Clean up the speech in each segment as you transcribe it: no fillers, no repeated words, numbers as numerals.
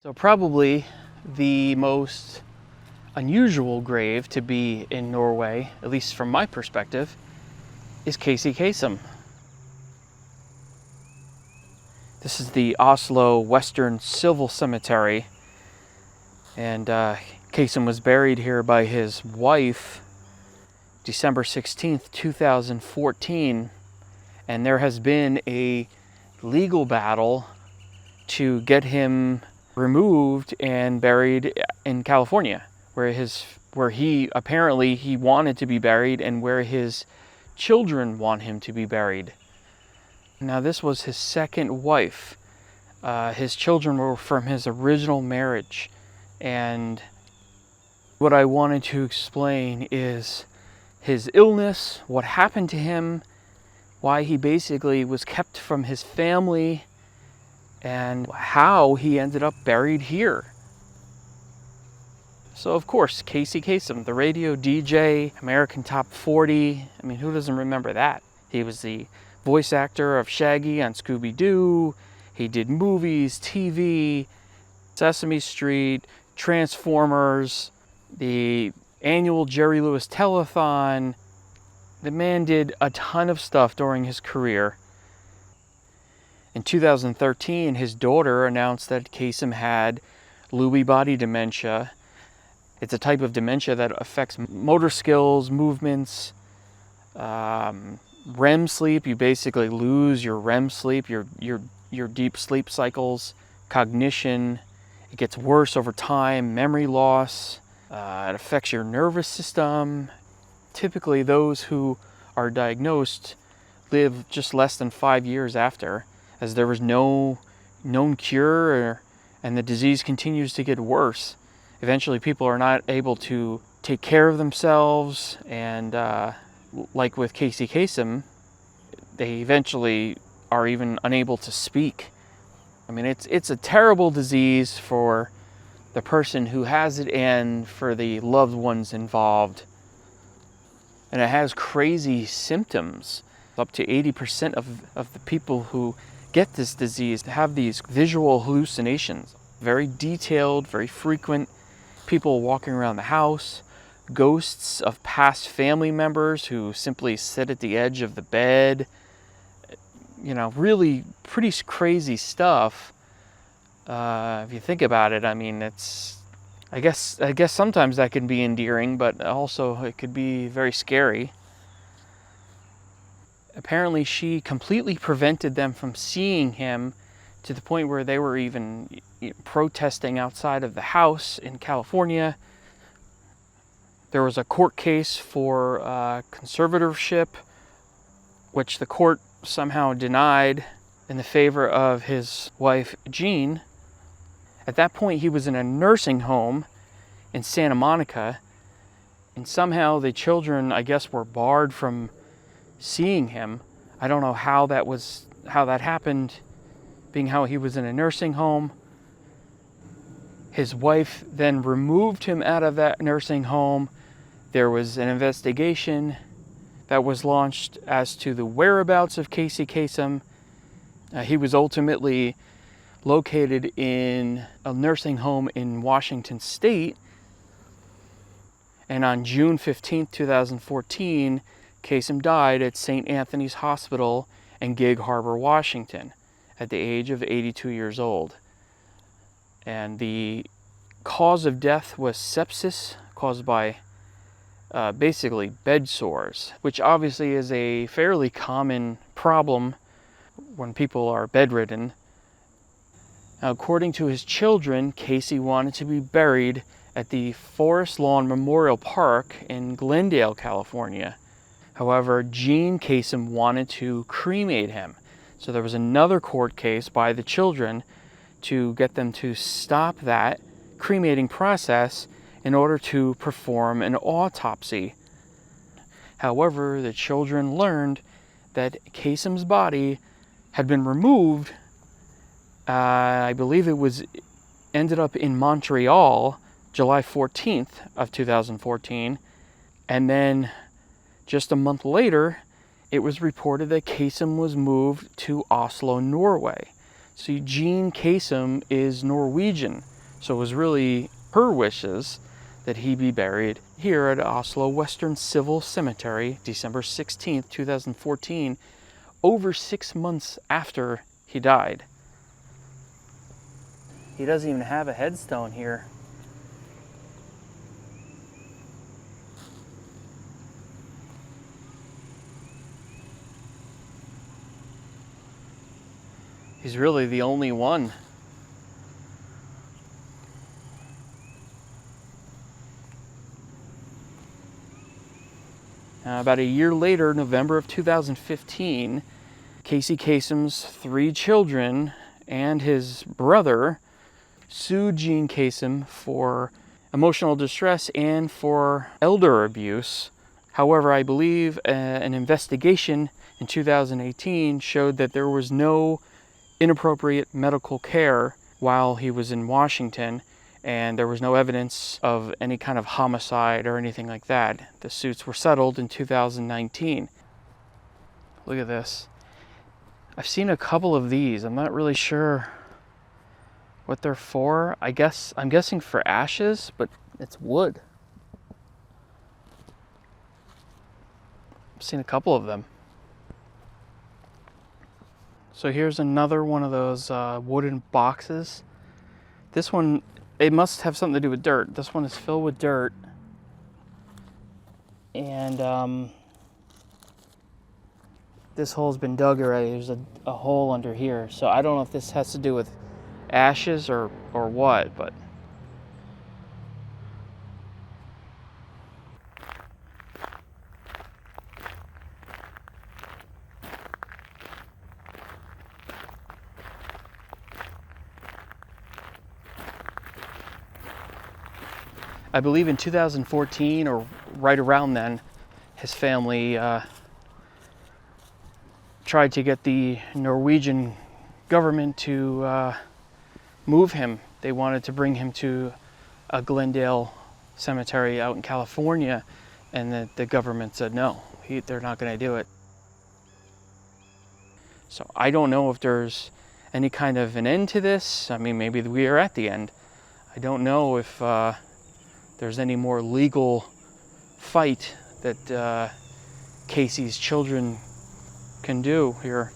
So probably the most unusual grave to be in Norway, at least from my perspective, is Kasem. This is the Oslo Western Civil Cemetery, and Kasem was buried here by his wife December 16th, 2014, and there has been a legal battle to get him removed and buried in California, where he apparently wanted to be buried and where his children want him to be buried. Now, this was his second wife. His children were from his original marriage, and what I wanted to explain is his illness, what happened to him, why he basically was kept from his family, and how he ended up buried here. So of course, Kasem, the radio DJ, American Top 40, I mean, who doesn't remember that? He was the voice actor of Shaggy on Scooby-Doo. He did movies, TV, Sesame Street, Transformers, the annual Jerry Lewis Telethon. The man did a ton of stuff during his career. In 2013, his daughter announced that Kasem had Lewy body dementia. It's a type of dementia that affects motor skills, movements, REM sleep. You basically lose your REM sleep, your deep sleep cycles, cognition. It gets worse over time, memory loss. It affects your nervous system. Typically, those who are diagnosed live just less than 5 years after, as there was no known cure, and the disease continues to get worse. Eventually, people are not able to take care of themselves, and like with Kasem, they eventually are even unable to speak. I mean, it's a terrible disease for the person who has it and for the loved ones involved. And it has crazy symptoms. Up to 80% of the people who get this disease have these visual hallucinations. Very detailed, very frequent. People walking around the house, ghosts of past family members who simply sit at the edge of the bed. You know, really pretty crazy stuff. If you think about it, I mean, I guess sometimes that can be endearing, but also it could be very scary. Apparently, she completely prevented them from seeing him, to the point where they were even protesting outside of the house in California. There was a court case for conservatorship, which the court somehow denied in the favor of his wife, Jean. At that point, he was in a nursing home in Santa Monica, and somehow the children, I guess, were barred from seeing him. I don't know how that happened, being how he was in a nursing home. His wife then removed him out of that nursing home. There was an investigation that was launched as to the whereabouts of Kasem. He was ultimately located in a nursing home in Washington State. And on June 15th, 2014, Kasem died at St. Anthony's Hospital in Gig Harbor, Washington, at the age of 82 years old. And the cause of death was sepsis caused by basically bed sores, which obviously is a fairly common problem when people are bedridden. Now, according to his children, Casey wanted to be buried at the Forest Lawn Memorial Park in Glendale, California. However, Jean Kasem wanted to cremate him. So there was another court case by the children to get them to stop that cremating process in order to perform an autopsy. However, the children learned that Kasem's body had been removed. I believe it ended up in Montreal, July 14th of 2014. And then just a month later, it was reported that Kasem was moved to Oslo, Norway. See, Jean Kasem is Norwegian. So it was really her wishes that he be buried here at Oslo Western Civil Cemetery, December 16th, 2014, over 6 months after he died. He doesn't even have a headstone here. He's really the only one. About a year later, November of 2015, Casey Kasem's 3 children and his brother sued Gene Kasem for emotional distress and for elder abuse. However, I believe an investigation in 2018 showed that there was no inappropriate medical care while he was in Washington, and there was no evidence of any kind of homicide or anything like that. The suits were settled in 2019. Look at this. I've seen a couple of these. I'm not really sure what they're for. I'm guessing for ashes, but it's wood. I've seen a couple of them. So here's another one of those wooden boxes. This one, it must have something to do with dirt. This one is filled with dirt. And this hole's been dug already. There's a hole under here. So I don't know if this has to do with ashes or what, but I believe in 2014 or right around then, his family tried to get the Norwegian government to move him. They wanted to bring him to a Glendale cemetery out in California, and the government said no, they're not going to do it. So I don't know if there's any kind of an end to this. I mean, maybe we are at the end. I don't know if there's any more legal fight that Casey's children can do here.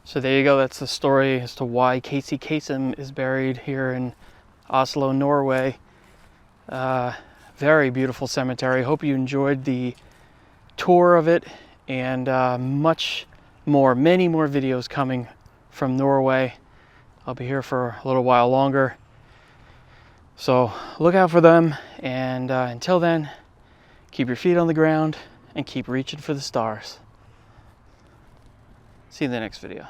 So there you go, that's the story as to why Casey Kasem is buried here in Oslo, Norway. Very beautiful cemetery. Hope you enjoyed the tour of it, and many more videos coming from Norway. I'll be here for a little while longer. So look out for them, and until then, keep your feet on the ground and keep reaching for the stars. See you in the next video.